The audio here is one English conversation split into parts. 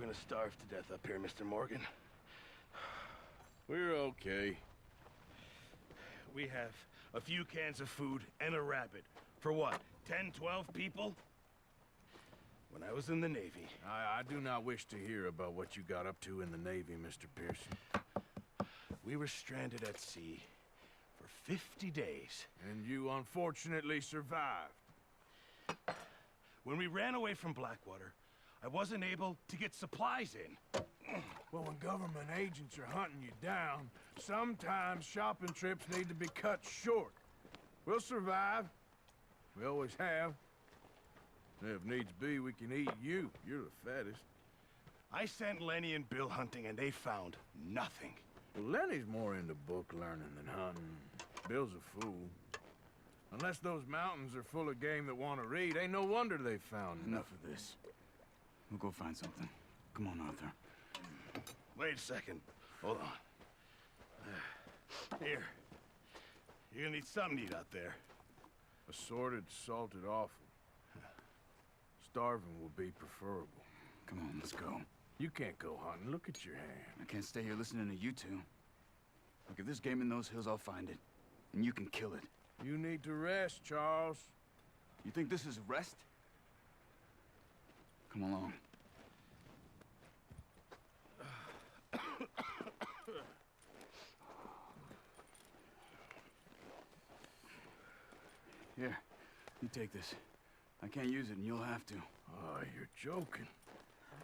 gonna starve to death up here, Mr. Morgan. We're okay. We have a few cans of food and a rabbit. For what, 10, 12 people? When I was in the Navy... I do not wish to hear about what you got up to in the Navy, Mr. Pearson. We were stranded at sea for 50 days. And you unfortunately survived. When we ran away from Blackwater, I wasn't able to get supplies in. Well, when government agents are hunting you down, sometimes shopping trips need to be cut short. We'll survive. We always have. If needs be, we can eat you. You're the fattest. I sent Lenny and Bill hunting, and they found nothing. Well, Lenny's more into book learning than hunting. Bill's a fool. Unless those mountains are full of game that want to read, ain't no wonder they found Enough of this. We'll go find something. Come on, Arthur. Wait a second. Hold on. Here. You're gonna need something to eat out there. Assorted, salted offal. Starving will be preferable. Come on, let's go. You can't go hunting. Look at your hand. I can't stay here listening to you two. Look, if there's game in those hills, I'll find it. And you can kill it. You need to rest, Charles. You think this is rest? Come along. Here, you take this. I can't use it, and you'll have to. Oh, you're joking.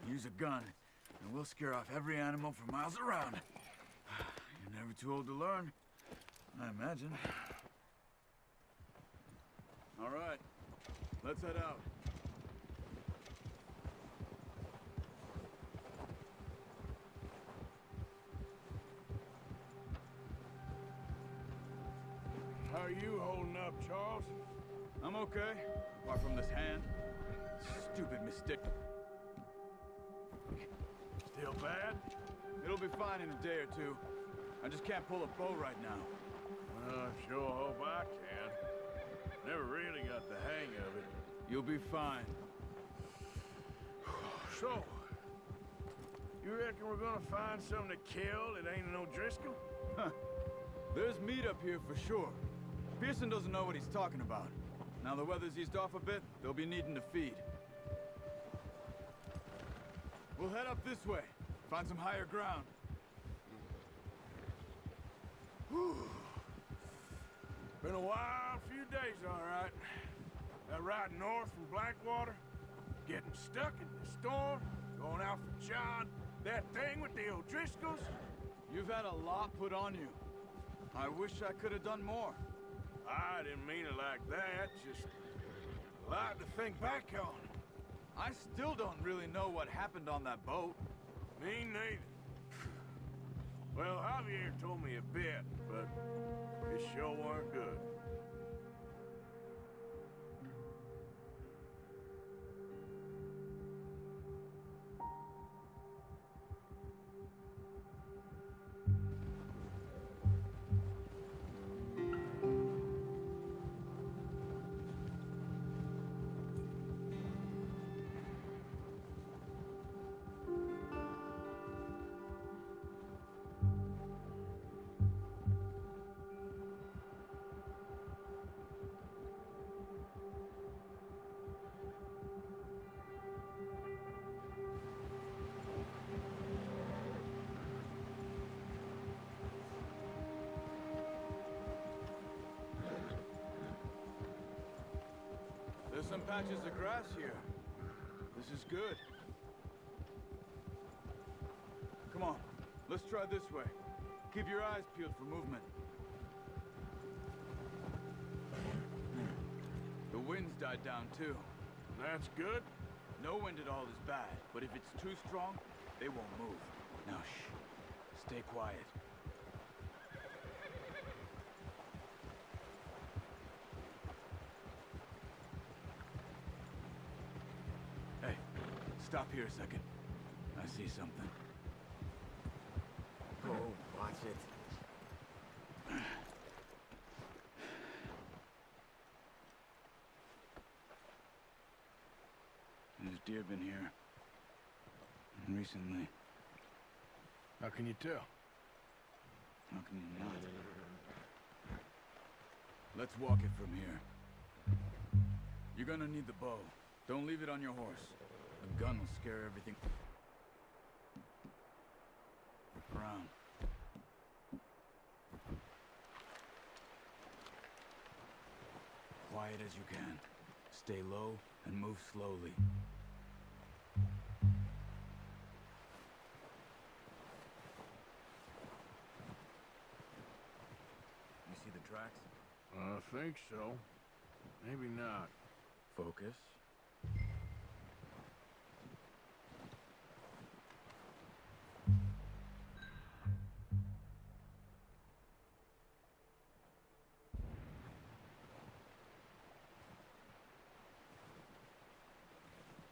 Use a gun, and we'll scare off every animal for miles around. You're never too old to learn, I imagine. All right, let's head out. How are you holding up, Charles? I'm okay, apart from this hand. Stupid mistake. Still bad? It'll be fine in a day or two. I just can't pull a bow right now. I sure hope I can. Never really got the hang of it. You'll be fine. So, you reckon we're gonna find something to kill that ain't no Driscoll? Huh. There's meat up here for sure. Pearson doesn't know what he's talking about. Now the weather's eased off a bit, they'll be needing to feed. We'll head up this way, find some higher ground. Whew. Been a wild few days, all right. That ride north from Blackwater, getting stuck in the storm, going out for John, that thing with the O'Driscolls. You've had a lot put on you. I wish I could have done more. I didn't mean it like that, just a lot to think back on. I still don't really know what happened on that boat. Me neither. Well, Javier told me a bit, but it sure weren't good. There's some patches of grass here. This is good. Come on, let's try this way. Keep your eyes peeled for movement. The wind's died down too. That's good. No wind at all is bad, but if it's too strong, they won't move. Now shh, stay quiet. Hey, stop here a second. I see something. Oh, watch it. There's deer been here. recently. How can you tell? How can you not? Let's walk it from here. You're gonna need the bow. Don't leave it on your horse. A gun will scare everything around. Quiet as you can. Stay low and move slowly. You see the tracks? I think so. Maybe not. Focus.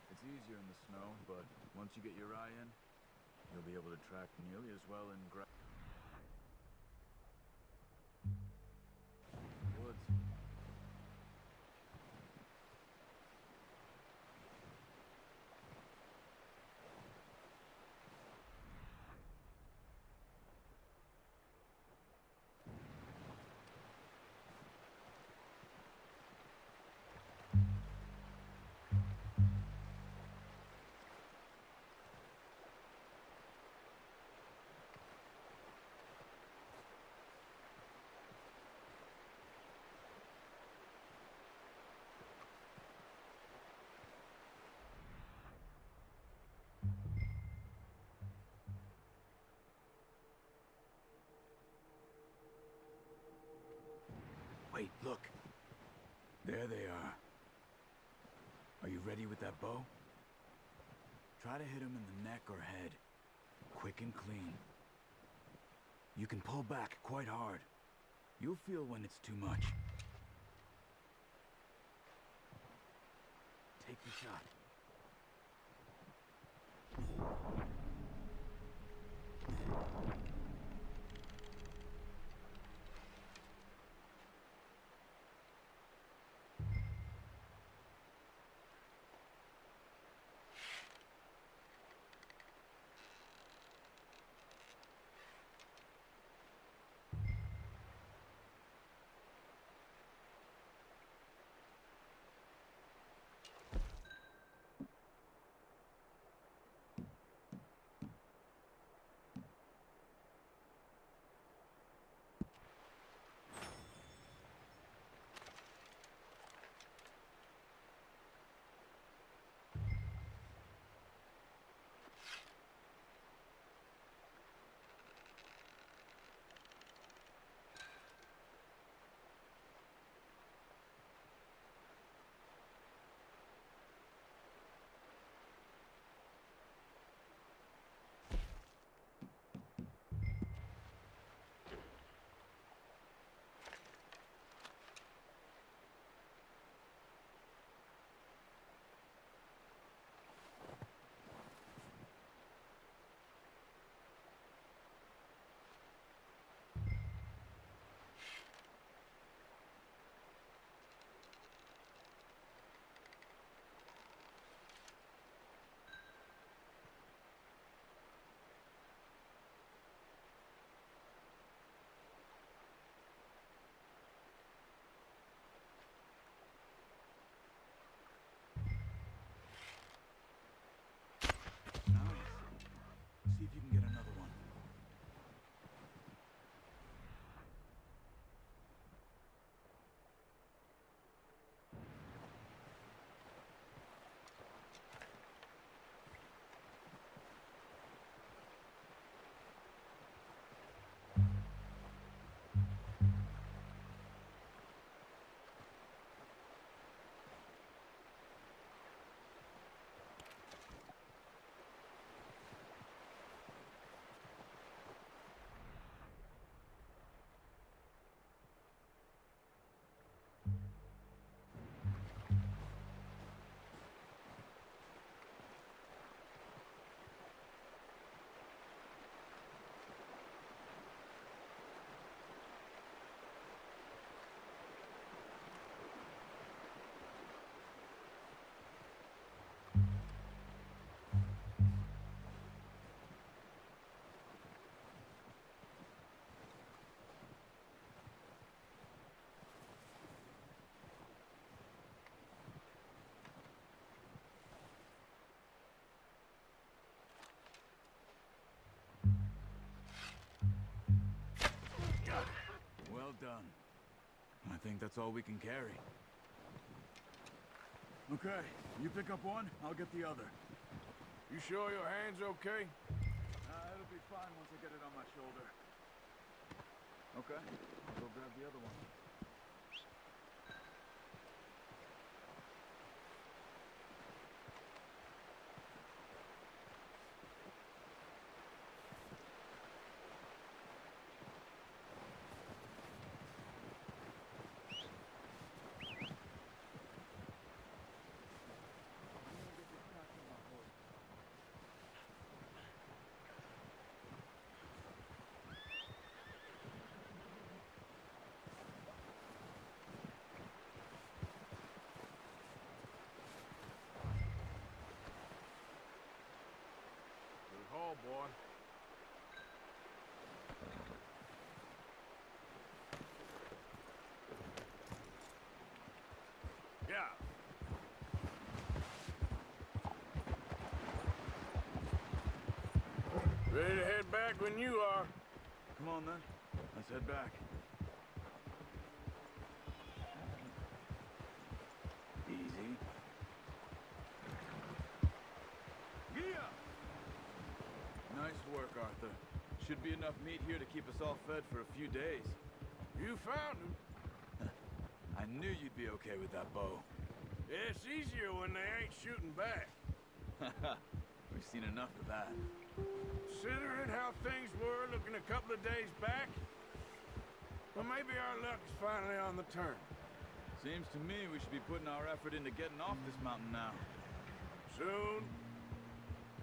It's easier in the snow, but once you get your eye in, you'll be able to track nearly as well in woods. Wait, look. There they are. Are you ready with that bow? Try to hit him in the neck or head. Quick and clean. You can pull back quite hard. You'll feel when it's too much. Take the shot. Well done. I think that's all we can carry. Okay, you pick up one, I'll get the other. You sure your hand's okay? It'll be fine once I get it on my shoulder. Okay, I'll go grab the other one. Good haul, boy. Yeah. Ready to head back when you are. Come on then, let's head back. Easy. Yeah! Nice work, Arthur. Should be enough meat here to keep us all fed for a few days. You found him. I knew you'd be okay with that bow. It's easier when they ain't shooting back. We've seen enough of that. Considering how things were looking a couple of days back, well, maybe our luck is finally on the turn. Seems to me we should be putting our effort into getting off this mountain now. Soon.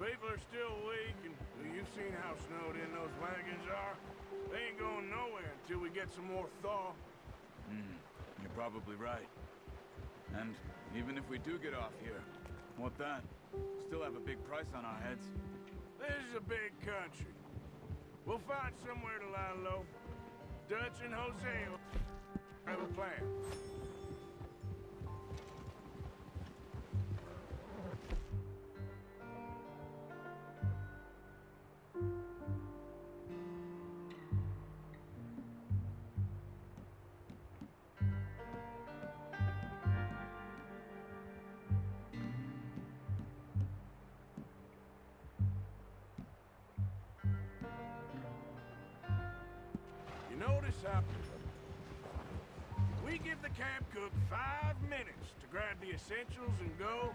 People are still weak, and you've seen how snowed in those wagons are. They ain't going nowhere until we get some more thaw. You're probably right. And even if we do get off here, what then? Still have a big price on our heads. This is a big country. We'll find somewhere to lie low. Dutch and Jose will have a plan. Notice how we give the camp cook 5 minutes to grab the essentials and go,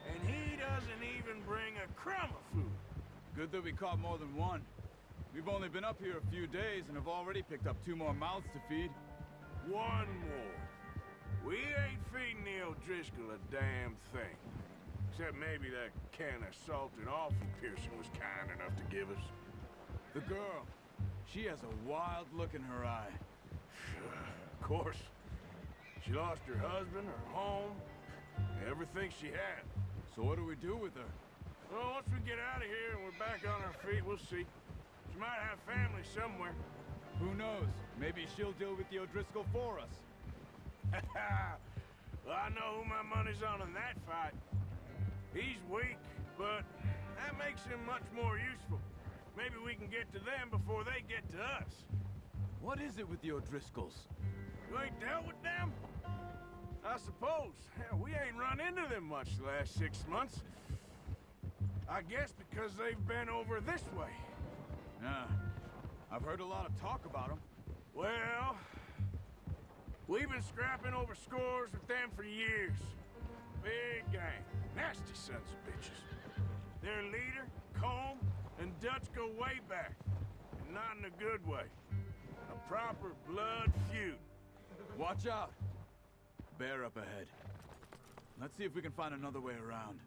and he doesn't even bring a crumb of food. Good that we caught more than one. We've only been up here a few days and have already picked up 2 more mouths to feed. One more. We ain't feeding the O'Driscoll a damn thing. Except maybe that can of salted offal Pearson was kind enough to give us. The girl. She has a wild look in her eye. Of course. She lost her husband, her home, everything she had. So what do we do with her? Well, once we get out of here and we're back on our feet, we'll see. She might have family somewhere. Who knows? Maybe she'll deal with the O'Driscoll for us. Well, I know who my money's on in that fight. He's weak, but that makes him much more useful. Maybe we can get to them before they get to us. What is it with the O'Driscolls? You ain't dealt with them? I suppose. Hell, we ain't run into them much the last 6 months. I guess because they've been over this way. Yeah. I've heard a lot of talk about them. Well, we've been scrapping over scores with them for years. Big gang. Nasty sons of bitches. Their leader, Colm, and Dutch go way back. And not in a good way. A proper blood feud. Watch out! Bear up ahead. Let's see if we can find another way around.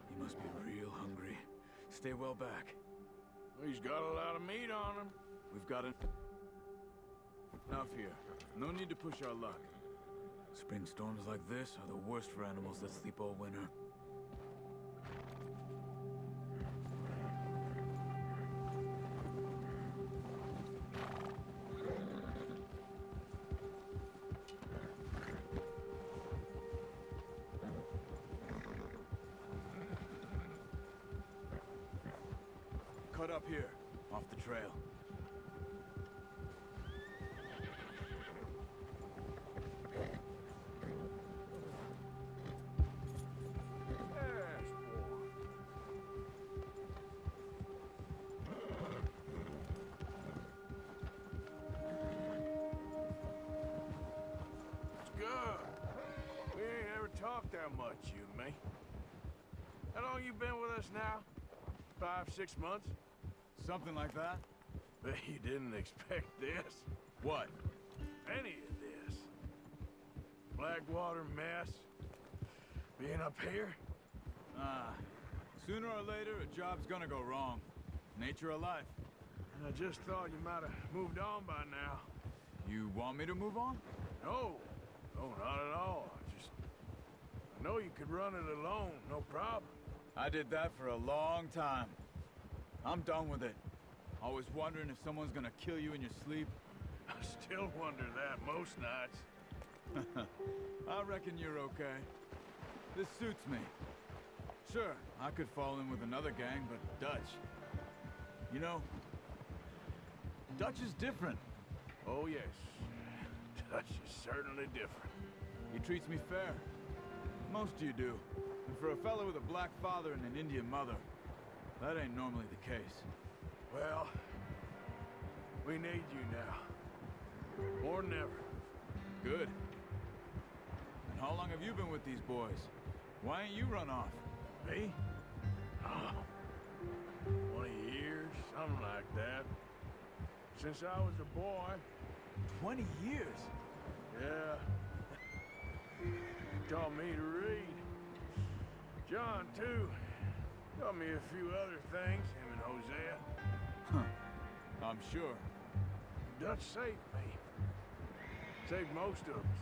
He must be real hungry. Stay well back. He's got a lot of meat on him. We've got enough here. No need to push our luck. Spring storms like this are the worst for animals that sleep all winter. Cut up here. off the trail. It's good. We ain't ever talked that much, you and me. How long you been with us now? 5, 6 months? Something like that? Bet you didn't expect this. What? Any of this. Blackwater mess. Being up here? Sooner or later, a job's gonna go wrong. Nature of life. And I just thought you might have moved on by now. You want me to move on? No. No, not at all. I know you could run it alone, no problem. I did that for a long time. I'm done with it. Always wondering if someone's gonna kill you in your sleep. I still wonder that most nights. I reckon you're okay. This suits me. Sure, I could fall in with another gang, but Dutch... You know, Dutch is different. Oh, yes. Dutch is certainly different. He treats me fair. Most of you do. And for a fellow with a black father and an Indian mother, that ain't normally the case. Well, we need you now. More than ever. Good. And how long have you been with these boys? Why ain't you run off? Me? Oh, 20 years, something like that. Since I was a boy. 20 years? Yeah. Taught me to read. John, too. Taught me a few other things, him and Hosea. Huh. I'm sure. Dutch saved me. Saved most of us.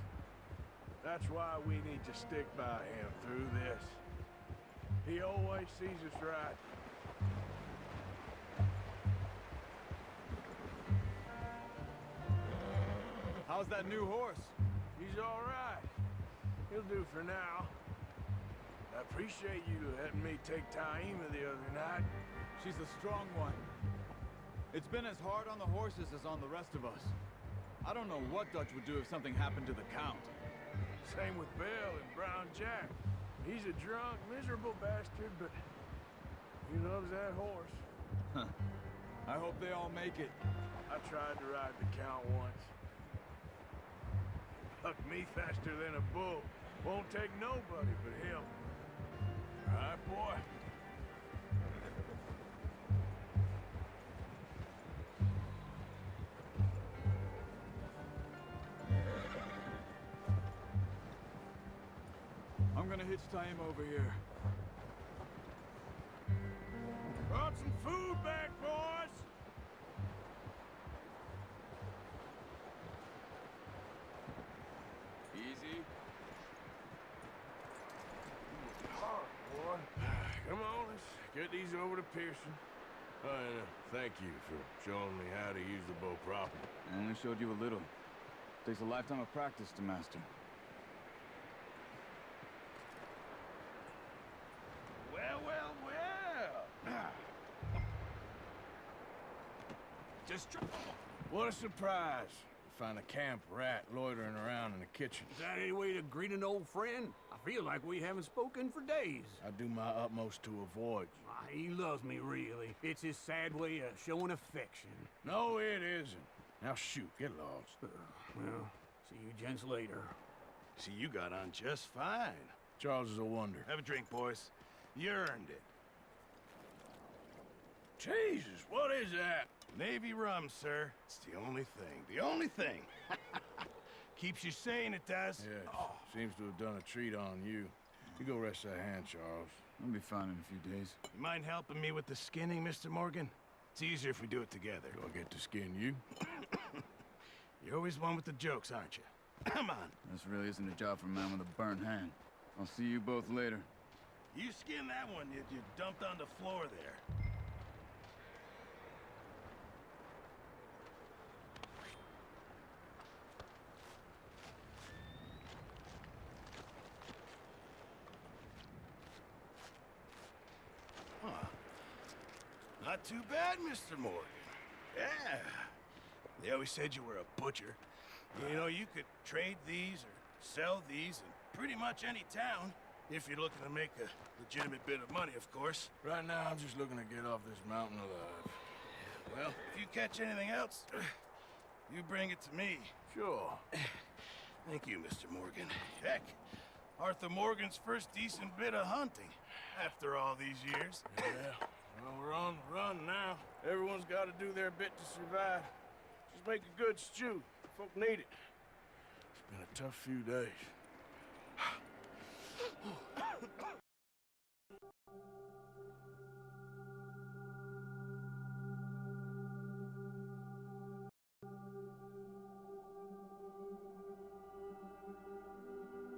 That's why we need to stick by him through this. He always sees us right. How's that new horse? He's all right. He'll do for now. I appreciate you letting me take Taima the other night. She's a strong one. It's been as hard on the horses as on the rest of us. I don't know what Dutch would do if something happened to the Count. Same with Bill and Brown Jack. He's a drunk, miserable bastard, but he loves that horse. Huh. I hope they all make it. I tried to ride the Count once. Hucked me faster than a bull. Won't take nobody but him. All right, boy. I'm gonna hitch Taima over here. Brought some food back, boys! Easy. Hard, boy. Come on, let's get these over to Pearson. And thank you for showing me how to use the bow properly. I only showed you a little. Takes a lifetime of practice to master. Well, well, well. Just What a surprise. Find a camp rat loitering around in the kitchen. Is that any way to greet an old friend? I feel like we haven't spoken for days. I do my utmost to avoid you. He loves me, really. It's his sad way of showing affection. No, it isn't. Now shoot, get lost. Well, see you gents later. see, you got on just fine. Charles is a wonder. Have a drink, boys. You earned it. Jesus, what is that? Navy rum, sir. It's the only thing. The only thing. Keeps you sane, it does. Yes, seems to have done a treat on you. You go rest that hand, Charles. I'll be fine in a few days. You mind helping me with the skinning, Mr. Morgan? It's easier if we do it together. Do I get to skin you? You're always one with the jokes, aren't you? Come on. This really isn't a job for a man with a burnt hand. I'll see you both later. You skin that one you dumped on the floor there. Huh. not too bad, Mr. Morgan. Yeah. They always said you were a butcher. You know, you could trade these or sell these in pretty much any town, if you're looking to make a legitimate bit of money, of course. Right now, I'm just looking to get off this mountain alive. Well, if you catch anything else, you bring it to me. Sure. Thank you, Mr. Morgan. Heck, Arthur Morgan's first decent bit of hunting after all these years. Yeah. Well, we're on the run now. Everyone's got to do their bit to survive. Just make a good stew. Folk need it. It's been a tough few days.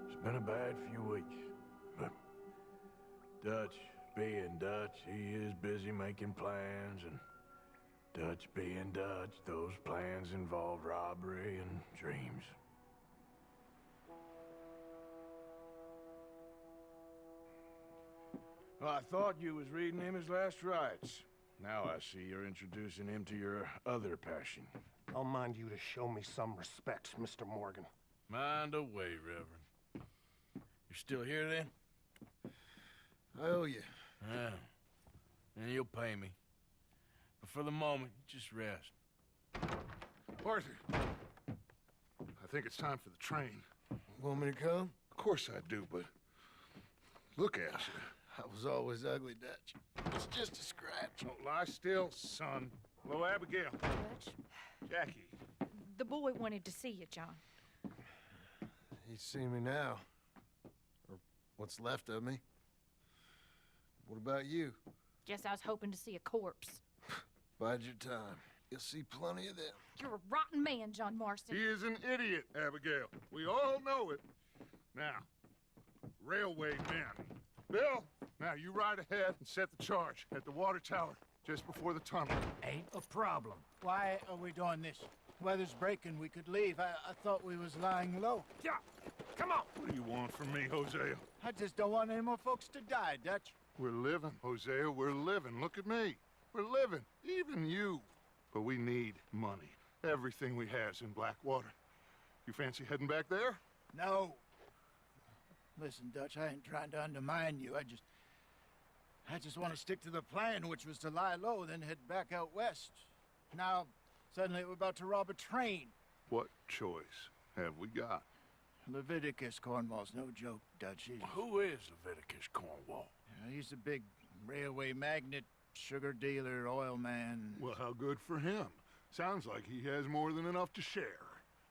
It's been a bad few weeks, but Dutch being Dutch, he is busy making plans, and Dutch being Dutch, those plans involve robbery and dreams. Well, I thought you was reading him his last rites. Now I see you're introducing him to your other passion. I'll mind you to show me some respect, Mr. Morgan. Mind away, Reverend. You're still here, then? I owe you. Yeah. And you'll pay me. But for the moment, just rest. Arthur, I think it's time for the train. Want me to come? Of course I do, but look at you. I was always ugly, Dutch. It's just a scratch. Don't lie still, son. Hello, Abigail. Dutch, Jackie. the boy wanted to see you, John. He's seen me now. Or what's left of me. What about you? Guess I was hoping to see a corpse. Bide your time. You'll see plenty of them. You're a rotten man, John Marston. He is an idiot, Abigail. We all know it. Now, railway men. Bill, now you ride ahead and set the charge at the water tower just before the tunnel. Ain't a problem. Why are we doing this? Weather's breaking. We could leave. I thought we was lying low. Yeah, come on. What do you want from me, Hosea? I just don't want any more folks to die, Dutch. We're living, Hosea. We're living. Look at me. We're living. Even you. But we need money. Everything we has in Blackwater. You fancy heading back there? No. Listen, Dutch, I ain't trying to undermine you. I just want to stick to the plan, which was to lie low, then head back out west. Now, suddenly we're about to rob a train. What choice have we got? Leviticus Cornwall's no joke, Dutch. Who is Leviticus Cornwall? He's a big railway magnate, sugar dealer, oil man. Well, how good for him. Sounds like he has more than enough to share.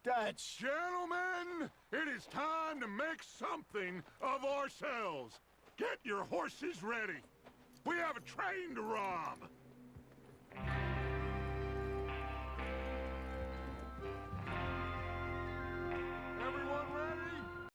Dutch! Gentlemen, it is time to make something of ourselves. Get your horses ready. We have a train to rob.